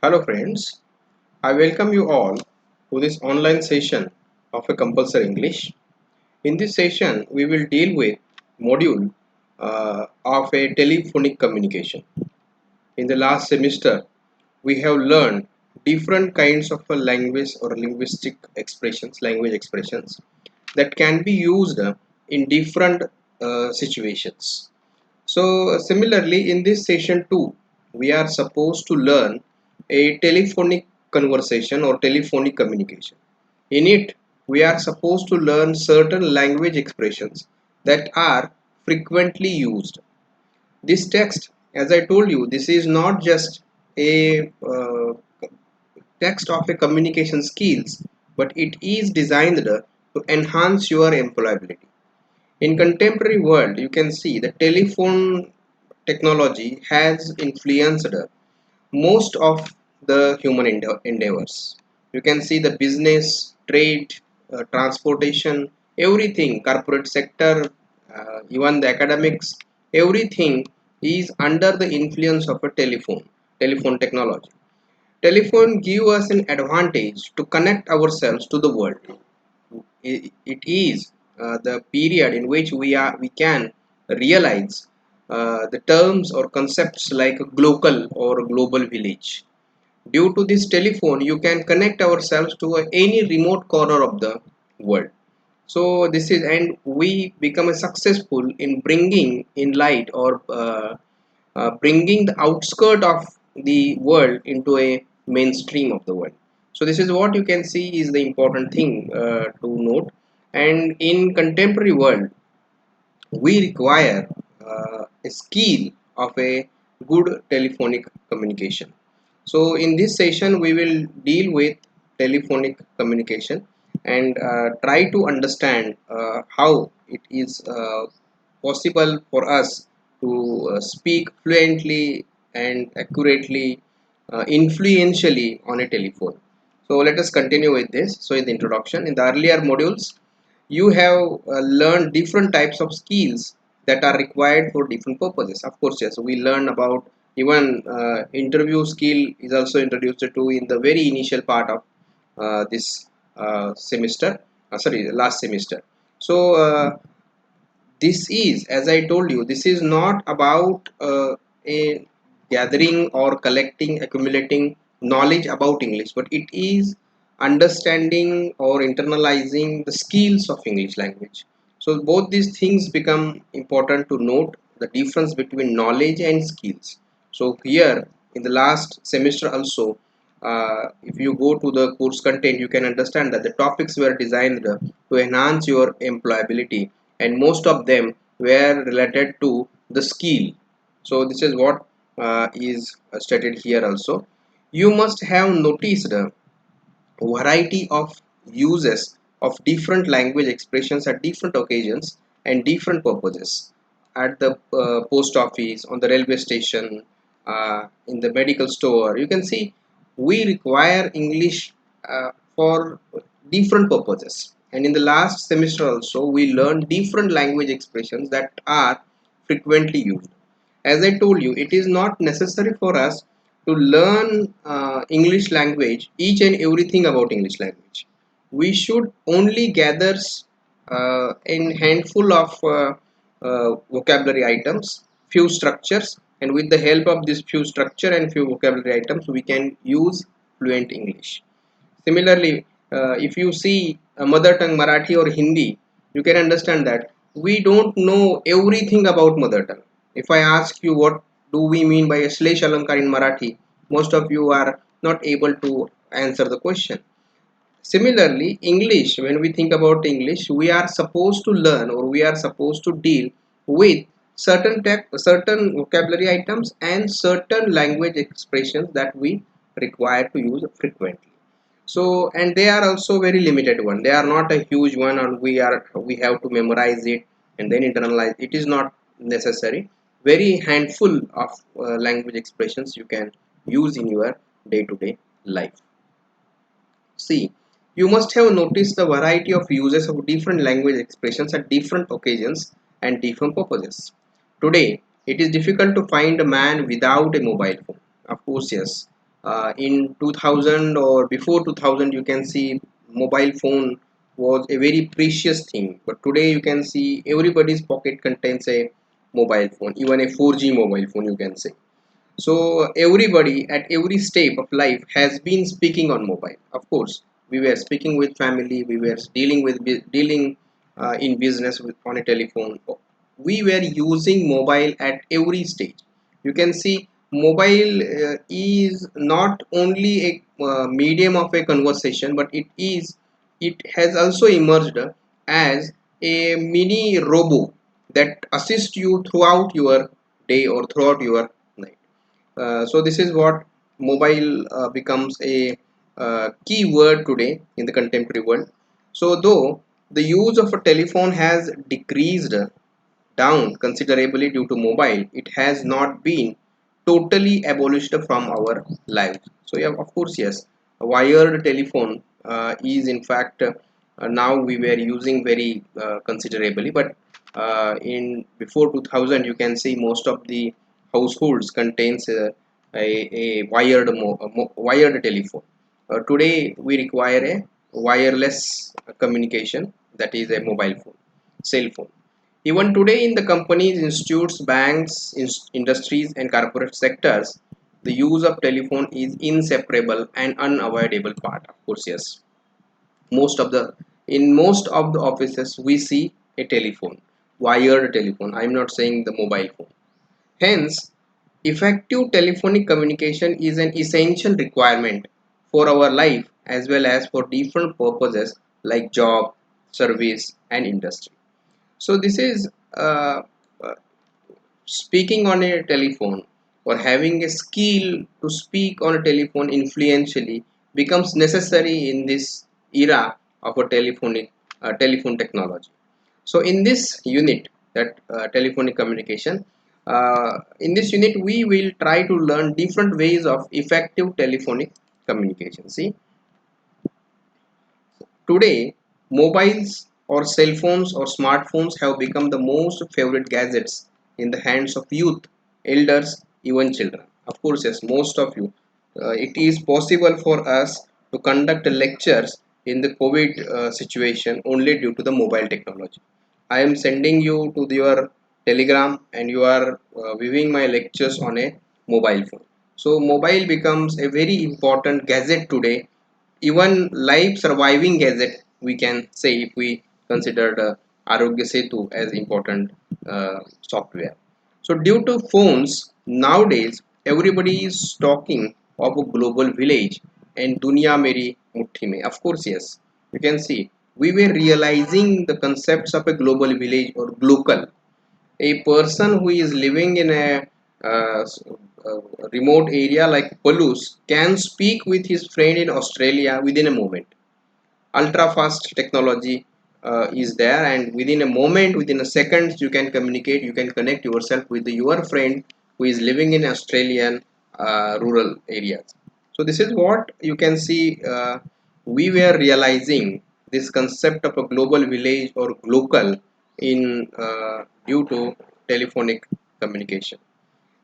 Hello friends, I welcome you all to this online session of a compulsory English. In this session, we will deal with module of a telephonic communication. In the last semester, we have learned different kinds of a language or language expressions that can be used in different situations. So similarly, in this session too, we are supposed to learn a telephonic conversation or telephonic communication. In it, we are supposed to learn certain language expressions that are frequently used. This text, as I told you, this is not just a text of a communication skills, but it is designed to enhance your employability. In contemporary world, you can see the telephone technology has influenced most of the human endeavors. You can see the business, trade, transportation, everything, corporate sector, even the academics, everything is under the influence of a telephone technology. Telephone give us an advantage to connect ourselves to the world. It is the period in which we can realize the terms or concepts like local or global village. Due to this telephone, you can connect ourselves to any remote corner of the world. So this is, and we become a successful in bringing in light or bringing the outskirt of the world into a mainstream of the world. So this is what you can see is the important thing to note. And in contemporary world, we require a skill of a good telephonic communication. So in this session, we will deal with telephonic communication and try to understand how it is possible for us to speak fluently and accurately, influentially on a telephone. So let us continue with this. So in the introduction, in the earlier modules, you have learned different types of skills that are required for different purposes. Of course, yes, we learn about even interview skill is also introduced to in the very initial part of this semester. Sorry, last semester. So this is, as I told you, this is not about a gathering or collecting accumulating knowledge about English, but it is understanding or internalizing the skills of English language. So both these things become important to note the difference between knowledge and skills. So here in the last semester also, if you go to the course content, you can understand that the topics were designed to enhance your employability, and most of them were related to the skill. So this is what is stated here also. You must have noticed a variety of uses of different language expressions at different occasions and different purposes. At the post office, on the railway station, in the medical store, you can see we require English for different purposes. And in the last semester also, we learned different language expressions that are frequently used. As I told you, it is not necessary for us to learn English language, each and everything about English language. We should only gather in handful of vocabulary items, few structures, and with the help of this few structure and few vocabulary items, we can use fluent English. Similarly, if you see a mother tongue Marathi or Hindi, you can understand that we don't know everything about mother tongue. If I ask you what do we mean by a slash alankar in Marathi, most of you are not able to answer the question. Similarly, English, when we think about English, we are supposed to learn or we are supposed to deal with certain vocabulary items and certain language expressions that we require to use frequently. So, and they are also very limited one. They are not a huge one, and we have to memorize it and then internalize. It is not necessary. Very handful of language expressions you can use in your day-to-day life. See, you must have noticed the variety of uses of different language expressions at different occasions and different purposes. Today, it is difficult to find a man without a mobile phone. Of course, yes. In 2000 or before 2000, you can see mobile phone was a very precious thing, but today you can see everybody's pocket contains a mobile phone, even a 4G mobile phone, you can say. So everybody at every step of life has been speaking on mobile. Of course, we were speaking with family, we were dealing in business with on a telephone. We were using mobile at every stage. You can see mobile is not only a medium of a conversation, but it has also emerged as a mini robo that assists you throughout your day or throughout your night. So this is what mobile becomes a key word today in the contemporary world. So though the use of a telephone has decreased down considerably due to mobile, it has not been totally abolished from our lives. So yeah, of course, yes, a wired telephone is in fact now we were using very considerably, but in before 2000, you can see most of the households contains a wired telephone. Today we require a wireless communication, that is a mobile phone, cell phone. Even today, in the companies, institutes, banks, industries, and corporate sectors, the use of telephone is inseparable and unavoidable part. Of course, yes. Most of the in most of the offices we see a telephone, wired telephone. I'm not saying the mobile phone. Hence, effective telephonic communication is an essential requirement for our life as well as for different purposes like job, service, and industry. So this is uh, speaking on a telephone or having a skill to speak on a telephone influentially becomes necessary in this era of a telephone technology. So in this unit, that telephonic communication, in this unit we will try to learn different ways of effective telephonic communication. See, today, mobiles or cell phones or smartphones have become the most favorite gadgets in the hands of youth, elders, even children. Of course, yes, most of you. It is possible for us to conduct lectures in the COVID situation only due to the mobile technology. I am sending you to your telegram and you are viewing my lectures on a mobile phone. So mobile becomes a very important gadget today, even life surviving gadget we can say, if we consider the Arogya Setu as important software. So due to phones nowadays, everybody is talking of a global village and dunya meri muthi mein. Of course, yes, you can see we were realizing the concepts of a global village or glocal. A person who is living in a remote area like Palouse can speak with his friend in Australia within a moment. Ultra fast technology is there, and within a moment, within a second, you can communicate, you can connect yourself with your friend who is living in Australian rural areas. So this is what you can see. We were realizing this concept of a global village or local in due to telephonic communication.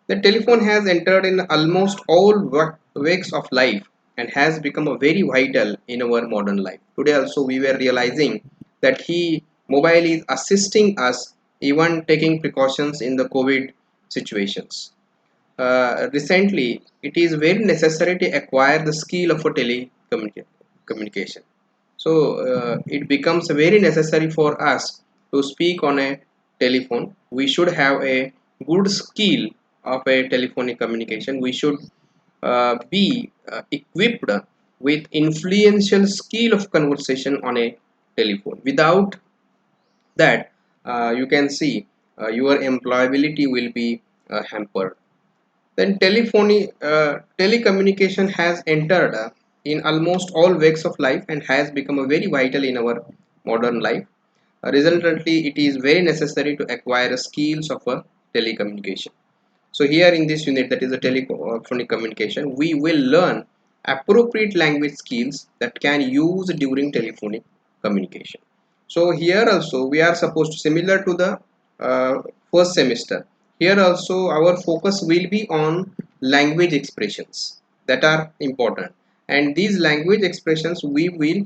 The telephone has entered in almost all walks of life and has become a very vital in our modern life. Today also we were realizing that he mobile is assisting us even taking precautions in the COVID situations. Recently, it is very necessary to acquire the skill of a telecommunication. So it becomes very necessary for us to speak on a telephone. We should have a good skill of a telephonic communication. We should be equipped with influential skill of conversation on a telephone. Without that, you can see your employability will be hampered. Then telecommunication has entered in almost all walks of life and has become a very vital in our modern life. Resultantly, it is very necessary to acquire skills of a telecommunication. So here in this unit, that is a telephonic communication, we will learn appropriate language skills that can use during telephonic communication. So here also we are supposed to, similar to the first semester, here also our focus will be on language expressions. that are important, and these language expressions we will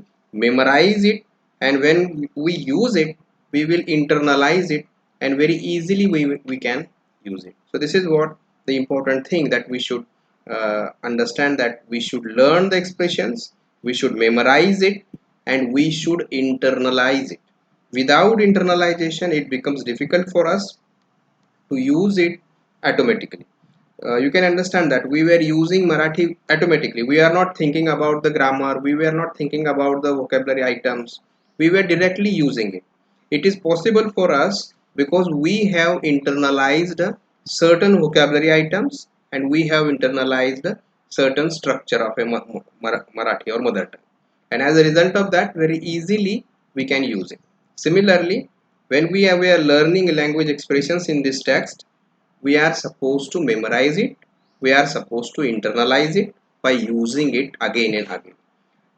memorize it, and when we use it we will internalize it, and very easily we can use it. So this is what the important thing that we should understand, that we should learn the expressions, we should memorize it, and we should internalize it. Without internalization it becomes difficult for us to use it automatically. You can understand that we were using Marathi automatically. We are not thinking about the grammar, we were not thinking about the vocabulary items, we were directly using it. It is possible for us because we have internalized certain vocabulary items, and we have internalized certain structure of a Marathi or mother tongue, and as a result of that very easily we can use it. Similarly, when we are learning language expressions in this text, we are supposed to memorize it, we are supposed to internalize it by using it again and again.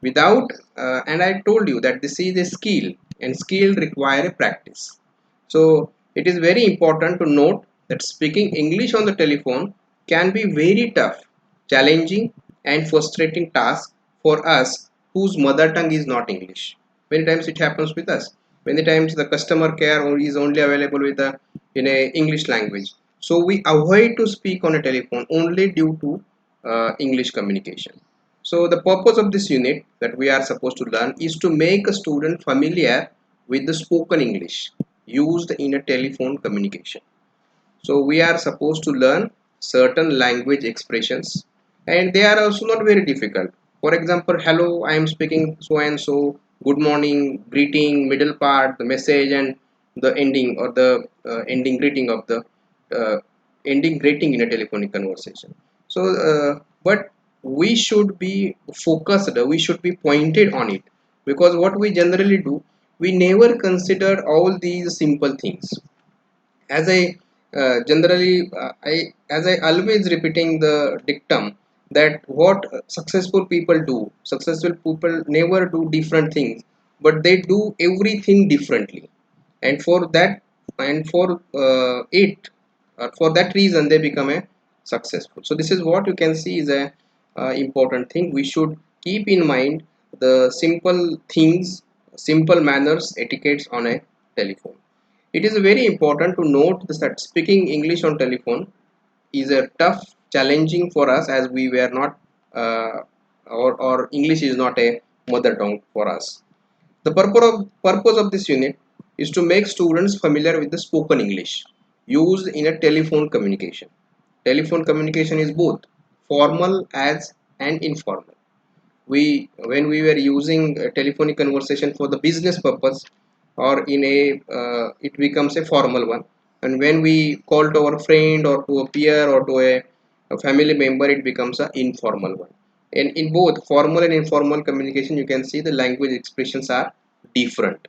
Without and I told you that this is a skill, and skill require a practice. So it is very important to note that speaking English on the telephone can be very tough, challenging, and frustrating task for us whose mother tongue is not English. Many times it happens with us. Many times the customer care is only available with a in a English language, so we avoid to speak on a telephone only due to English communication. So the purpose of this unit that we are supposed to learn is to make a student familiar with the spoken English used in a telephone communication. So we are supposed to learn certain language expressions, and they are also not very difficult. For example, hello, I am speaking so and so, good morning, greeting, middle part, the message, and the ending, or the ending greeting of the uh, ending greeting in a telephonic conversation. So, but we should be focused, we should be pointed on it, because what we generally do, we never consider all these simple things. As I generally I as I always repeating the dictum that what successful people do, successful people never do different things, but they do everything differently, and for that, and for it for that reason they become a successful. So this is what you can see is a important thing. We should keep in mind the simple things, simple manners, etiquettes on a telephone. It is very important to note this, that speaking English on telephone is a tough, challenging for us, as we were not, or English is not a mother tongue for us. The purpose of this unit is to make students familiar with the spoken English used in a telephone communication. Telephone communication is both formal as and informal. We When we were using a telephonic conversation for the business purpose, or in a it becomes a formal one, and when we call to our friend or to a peer or to a family member, it becomes a informal one. And in both formal and informal communication, you can see the language expressions are different.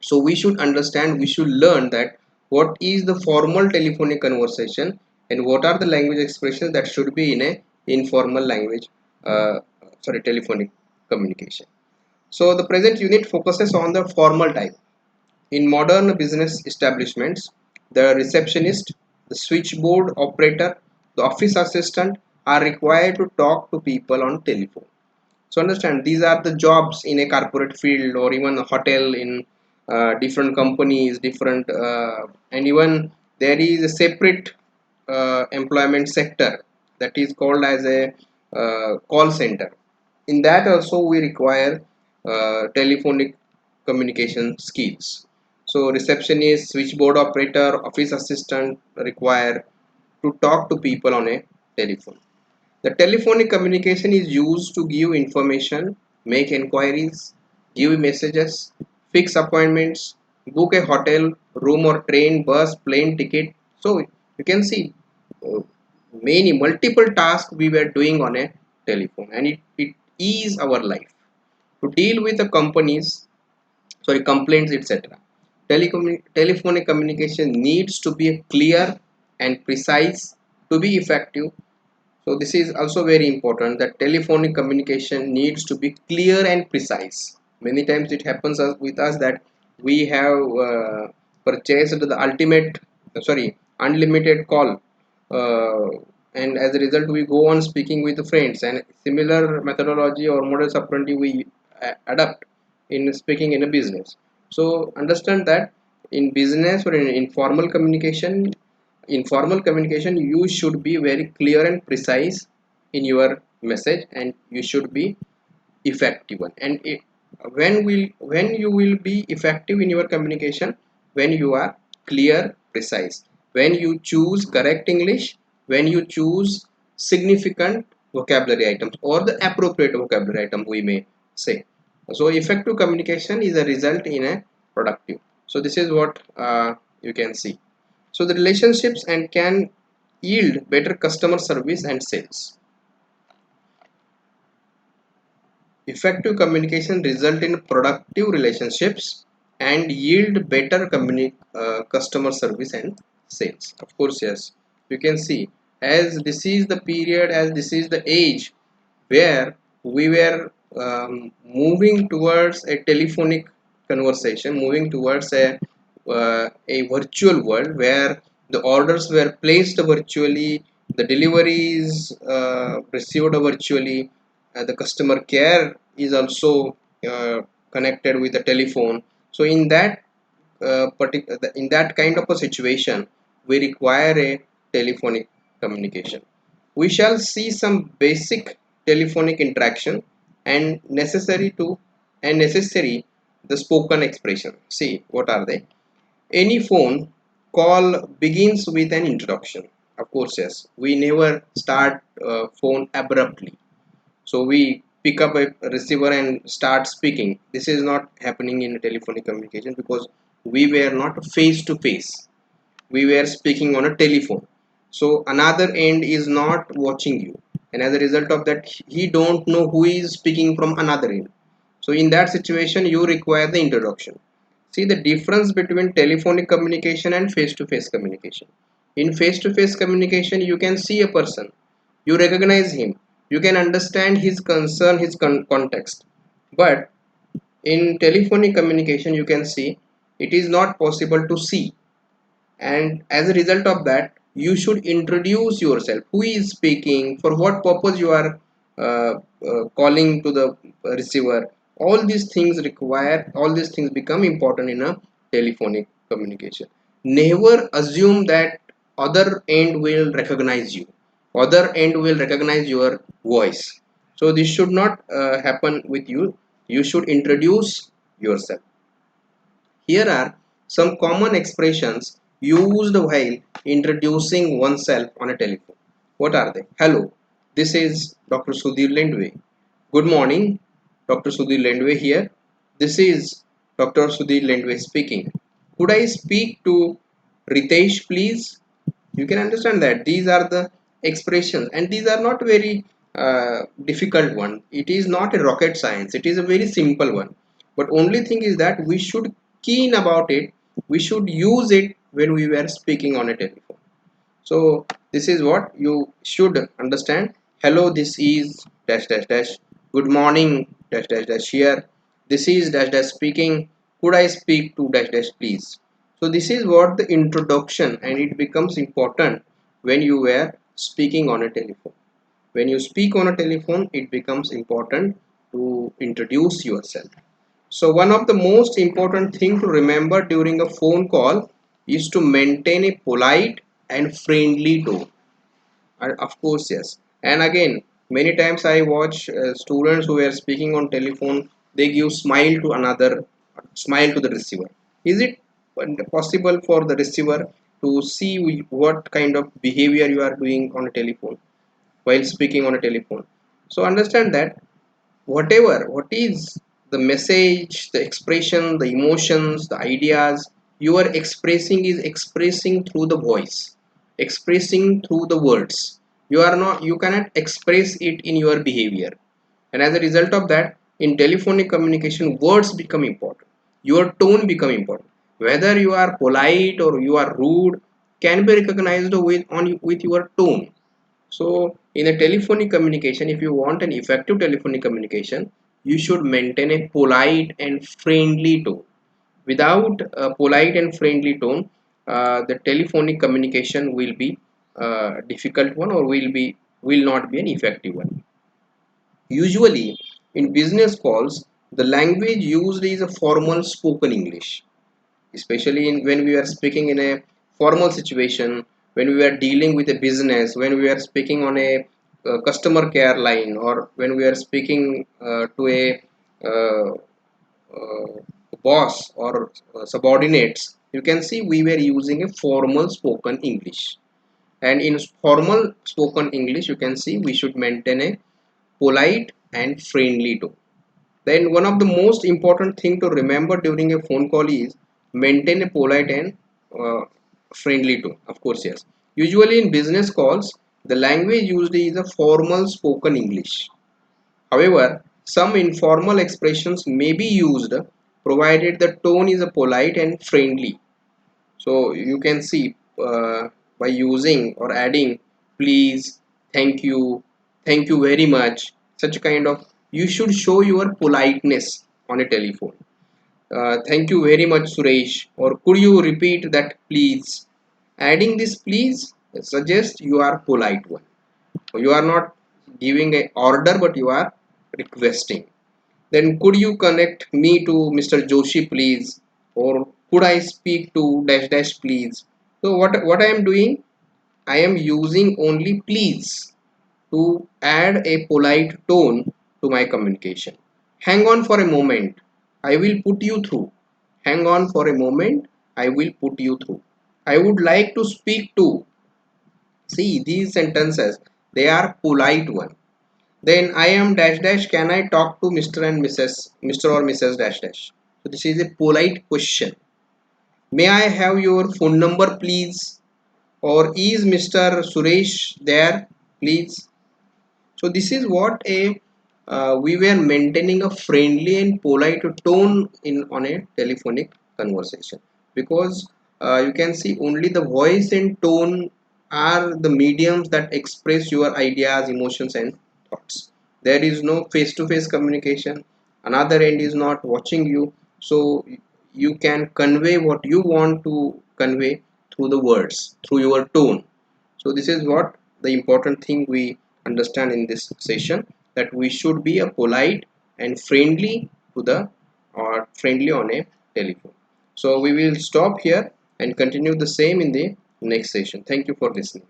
So we should understand, we should learn that what is the formal telephonic conversation, and what are the language expressions that should be in a informal language, uh, sorry, telephonic communication. So the present unit focuses on the formal type. In modern business establishments, the receptionist, the switchboard operator, the office assistant are required to talk to people on telephone. So understand, these are the jobs in a corporate field, or even a hotel in different companies, different, and even there is a separate employment sector that is called as a call center. In that also we require telephonic communication skills. So receptionist, switchboard operator, office assistant require to talk to people on a telephone. The telephonic communication is used to give information, make inquiries, give messages, fix appointments, book a hotel room or train, bus, plane ticket. So you can see uh, many multiple tasks we were doing on a telephone, and it is our life to deal with the companies, sorry, complaints, etc. Telephonic communication needs to be clear and precise to be effective. So this is also very important, that telephonic communication needs to be clear and precise. Many times it happens with us that we have purchased the ultimate, sorry, unlimited call, uh, and as a result we go on speaking with friends, and similar methodology or modus operandi we adapt in speaking in a business. So understand that in business or in informal communication you should be very clear and precise in your message, and you should be effective one. And when you will be effective in your communication, when you are clear, precise, when you choose correct English, when you choose significant vocabulary items or the appropriate vocabulary item, we may say. So effective communication is a result in a productive. So this is what you can see. So the relationships and can yield better customer service and sales. Effective communication result in productive relationships and yield better customer service and sales. Of course, yes, you can see, as this is the period, as this is the age where we were moving towards a telephonic conversation, moving towards a virtual world where the orders were placed virtually, the deliveries received virtually, the customer care is also connected with the telephone. So in that in that kind of a situation, we require a telephonic communication. We shall see some basic telephonic interaction and necessary the spoken expression. See what are they? Any phone call begins with an introduction. Of course, yes. We never start phone abruptly. So we pick up a receiver and start speaking. This is not happening in telephonic communication because we were not face to face. We were speaking on a telephone. So another end is not watching you, and as a result of that, he don't know who is speaking from another end. So in that situation, you require the introduction. See the difference between telephonic communication and face-to-face communication. In face-to-face communication, you can see a person, you recognize him, you can understand his concern, his context. But in telephonic communication, you can see it is not possible to see, and as a result of that you should introduce yourself, who is speaking, for what purpose you are calling to the receiver. All these things become important in a telephonic communication. Never assume that other end will recognize you, other end will recognize your voice. So this should not happen with you. You should introduce yourself. Here are some common expressions used while introducing oneself on a telephone. What are they? Hello, this is Dr. Sudhir Lendave. Good morning, Dr. Sudhir Lendave here. This is Dr. Sudhir Lendave speaking. Could I speak to Ritesh, please? You can understand that these are the expressions, and these are not very difficult one. It is not a rocket science, it is a very simple one. But only thing is that we should keen about it, we should use it when we were speaking on a telephone. So this is what you should understand. Hello, this is dash dash dash. Good morning dash dash dash here. This is dash dash speaking. Could I speak to dash dash please? So this is what the introduction, and it becomes important when you were speaking on a telephone. When you speak on a telephone, it becomes important to introduce yourself. So one of the most important thing to remember during a phone call is to maintain a polite and friendly tone. Of course, yes. And again, many times I watch students who are speaking on telephone, they give smile to the receiver. Is it possible for the receiver to see what kind of behavior you are doing on a telephone while speaking on a telephone? So understand that what is the message, the expression, the emotions, the ideas you are expressing is expressing through the voice, expressing through the words. You cannot express it in your behavior. And as a result of that, in telephonic communication, words become important, your tone become important. Whether you are polite or you are rude can be recognized with your tone. So in a telephonic communication, if you want an effective telephonic communication, you should maintain a polite and friendly tone. Without a polite and friendly tone, the telephonic communication will be difficult one, or will not be an effective one. Usually in business calls, the language used is a formal spoken English, especially when we are speaking in a formal situation, when we are dealing with a business, when we are speaking on a customer care line, or when we are speaking to a uh, uh, boss or subordinates. You can see we were using a formal spoken English, and in formal spoken English you can see we should maintain a polite and friendly tone. Then one of the most important thing to remember during a phone call is maintain a polite and uh, friendly tone. Of course, yes. Usually in business calls, the language used is a formal spoken English. However, some informal expressions may be used provided the tone is a polite and friendly. So you can see by using or adding please, thank you very much, such kind of, you should show your politeness on a telephone. Thank you very much Suresh, or could you repeat that please. Adding this please suggests you are polite one. You are not giving a order, but you are requesting. Then could you connect me to Mr. Joshi please, or could I speak to dash dash please. So what I am doing, I am using only please to add a polite tone to my communication. Hang on for a moment, I will put you through. Hang on for a moment, I will put you through. I would like to speak to. See, these sentences, they are polite one. Then I am dash dash, can I talk to Mr. and Mr. or Mrs. dash dash. So this is a polite question. May I have your phone number please? Or is Mr. Suresh there please? So this is what a we were maintaining a friendly and polite tone in on a telephonic conversation, because you can see only the voice and tone are the mediums that express your ideas, emotions and thoughts. There is no face-to-face communication. Another end is not watching you, so you can convey what you want to convey through the words, through your tone. So this is what the important thing we understand in this session, that we should be a polite and friendly to the, or friendly on a telephone. So we will stop here and continue the same in the next session. Thank you for listening.